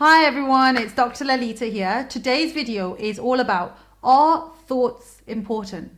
Hi everyone, it's Dr. Lalitaa here. Today's video is all about, are thoughts important?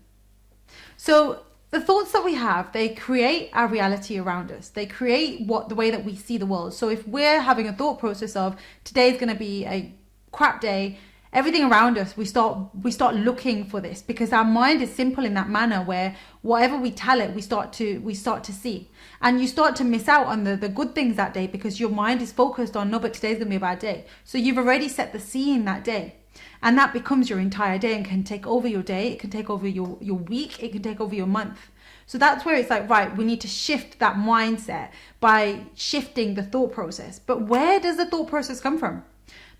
So the thoughts that we have, they create our reality around us. They create the way that we see the world. So if we're having a thought process of today's going to be a crap day, everything around us, we start looking for this, because our mind is simple in that manner where whatever we tell it, we start to see. And you start to miss out on the good things that day because your mind is focused on, no, but today's gonna be a bad day. So you've already set the scene that day. And that becomes your entire day and can take over your day. It can take over your week. It can take over your month. So that's where it's like, right, we need to shift that mindset by shifting the thought process. But where does the thought process come from?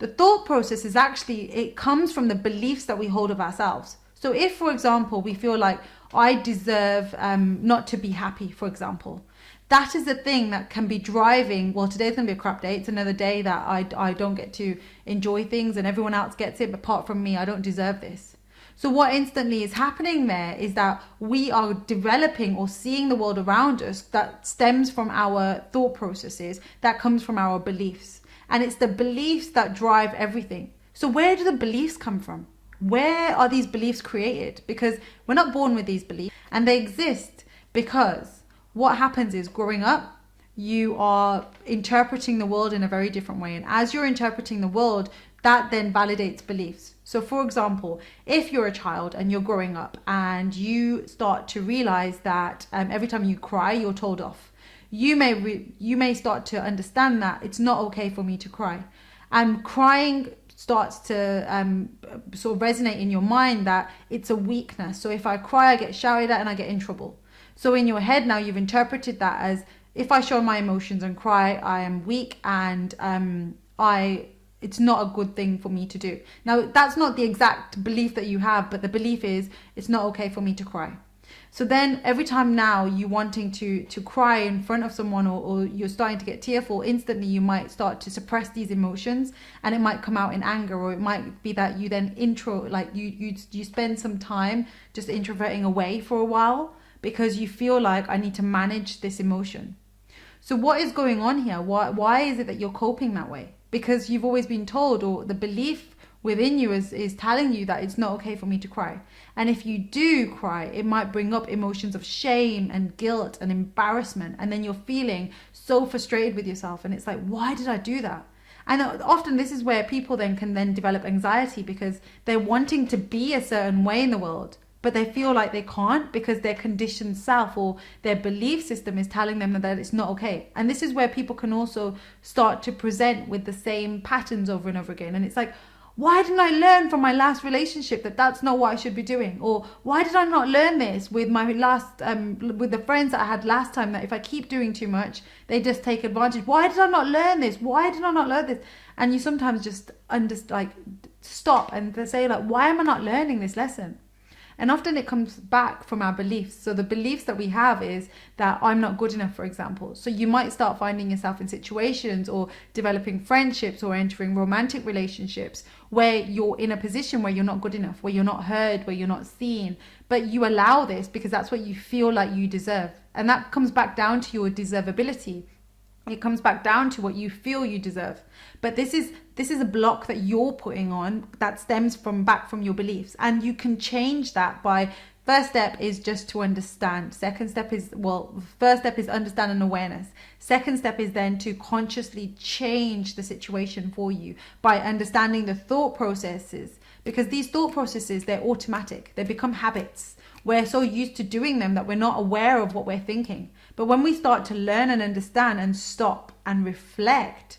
The thought process is actually, it comes from the beliefs that we hold of ourselves. So if, for example, we feel like I deserve not to be happy, for example, that is the thing that can be driving, well, today's going to be a crap day. It's another day that I don't get to enjoy things and everyone else gets it, but apart from me, I don't deserve this. So what instantly is happening there is that we are developing or seeing the world around us that stems from our thought processes, that comes from our beliefs. And it's the beliefs that drive everything. So where do the beliefs come from? Where are these beliefs created? Because we're not born with these beliefs, and they exist because what happens is, growing up, you are interpreting the world in a very different way. And as you're interpreting the world, that then validates beliefs. So for example, if you're a child and you're growing up and you start to realize that every time you cry, you're told off. You may start to understand that it's not okay for me to cry. And crying starts to sort of resonate in your mind that it's a weakness. So if I cry, I get shouted at and I get in trouble. So in your head now, you've interpreted that as, if I show my emotions and cry, I am weak and it's not a good thing for me to do. Now, that's not the exact belief that you have, but the belief is, it's not okay for me to cry. So then every time now you wanting to cry in front of someone, or you're starting to get tearful, instantly you might start to suppress these emotions, and it might come out in anger, or it might be that you then you spend some time just introverting away for a while because you feel like, I need to manage this emotion. So what is going on here? Why is it that you're coping that way? Because you've always been told, or the belief within you is telling you that it's not okay for me to cry. And if you do cry, it might bring up emotions of shame and guilt and embarrassment. And then you're feeling so frustrated with yourself. And it's like, why did I do that? And often this is where people then can develop anxiety, because they're wanting to be a certain way in the world, but they feel like they can't because their conditioned self or their belief system is telling them that it's not okay. And this is where people can also start to present with the same patterns over and over again. And it's like, why didn't I learn from my last relationship that that's not what I should be doing? Or why did I not learn this with my last, with the friends that I had last time, that if I keep doing too much, they just take advantage? Why did I not learn this? Why did I not learn this? And you sometimes just stop and say, like, why am I not learning this lesson? And often it comes back from our beliefs. So the beliefs that we have is that I'm not good enough, for example. So you might start finding yourself in situations or developing friendships or entering romantic relationships where you're in a position where you're not good enough, where you're not heard, where you're not seen. But you allow this because that's what you feel like you deserve. And that comes back down to your deservability. It comes back down to what you feel you deserve. But this is a block that you're putting on that stems back from your beliefs. And you can change that by, first step is just to understand. Second step is, first step is understand and awareness. Second step is then to consciously change the situation for you by understanding the thought processes. Because these thought processes, they're automatic. They become habits. We're so used to doing them that we're not aware of what we're thinking. But when we start to learn and understand and stop and reflect,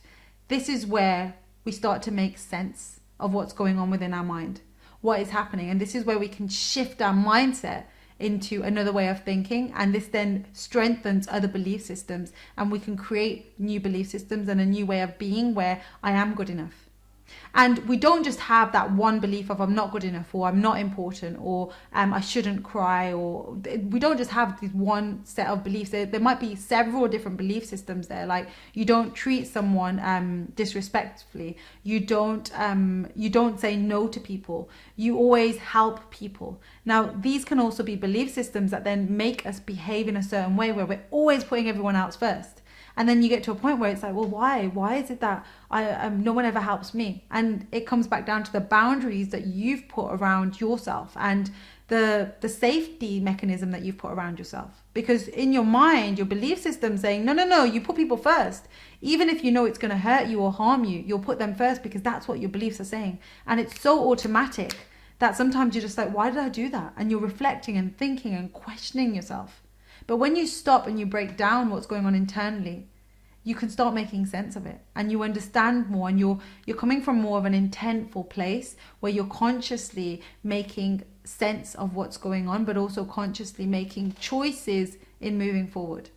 this is where we start to make sense of what's going on within our mind, what is happening. And this is where we can shift our mindset into another way of thinking. And this then strengthens other belief systems. And we can create new belief systems and a new way of being where I am good enough. And we don't just have that one belief of I'm not good enough, or I'm not important, or I shouldn't cry, or we don't just have this one set of beliefs. There might be several different belief systems there. Like, you don't treat someone disrespectfully. You don't say no to people. You always help people. Now, these can also be belief systems that then make us behave in a certain way where we're always putting everyone else first. And then you get to a point where it's like, well, why is it that no one ever helps me? And it comes back down to the boundaries that you've put around yourself and the safety mechanism that you've put around yourself. Because in your mind, your belief system saying, no, you put people first. Even if you know it's going to hurt you or harm you, you'll put them first because that's what your beliefs are saying. And it's so automatic that sometimes you're just like, why did I do that? And you're reflecting and thinking and questioning yourself. But when you stop and you break down what's going on internally, you can start making sense of it and you understand more, and you're coming from more of an intentful place where you're consciously making sense of what's going on, but also consciously making choices in moving forward.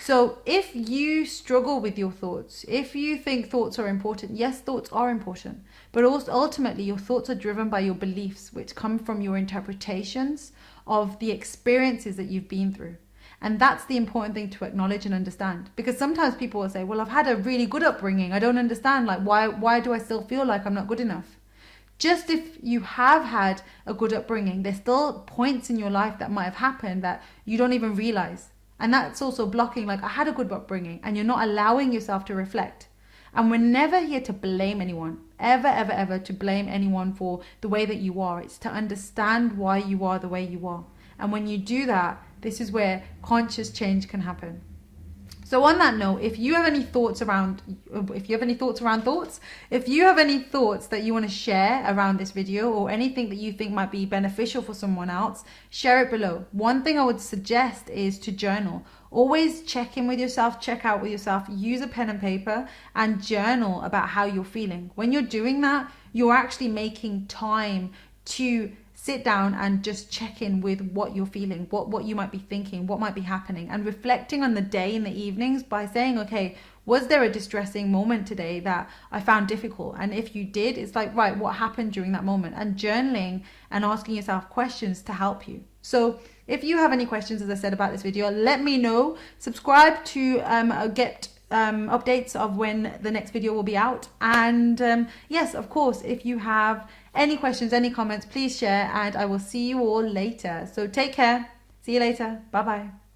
So if you struggle with your thoughts, if you think thoughts are important, yes, thoughts are important, but also ultimately your thoughts are driven by your beliefs, which come from your interpretations of the experiences that you've been through. And that's the important thing to acknowledge and understand. Because sometimes people will say, well, I've had a really good upbringing. I don't understand. Like, why do I still feel like I'm not good enough? Just if you have had a good upbringing, there's still points in your life that might have happened that you don't even realize. And that's also blocking, like, I had a good upbringing, and you're not allowing yourself to reflect. And we're never here to blame anyone, ever to blame anyone for the way that you are. It's to understand why you are the way you are. And when you do that, this is where conscious change can happen. So on that note, if you have any thoughts around thoughts, if you have any thoughts that you want to share around this video or anything that you think might be beneficial for someone else, share it below. One thing I would suggest is to journal. Always check in with yourself, check out with yourself, use a pen and paper and journal about how you're feeling. When you're doing that, you're actually making time to sit down and just check in with what you're feeling, what you might be thinking, what might be happening, and reflecting on the day in the evenings by saying, okay, was there a distressing moment today that I found difficult? And if you did, it's like, right, what happened during that moment? And journaling and asking yourself questions to help you. So if you have any questions, as I said, about this video, let me know. Subscribe to get updates of when the next video will be out. And yes, of course, if you have any questions, any comments, please share, and I will see you all later. So take care. See you later. Bye bye.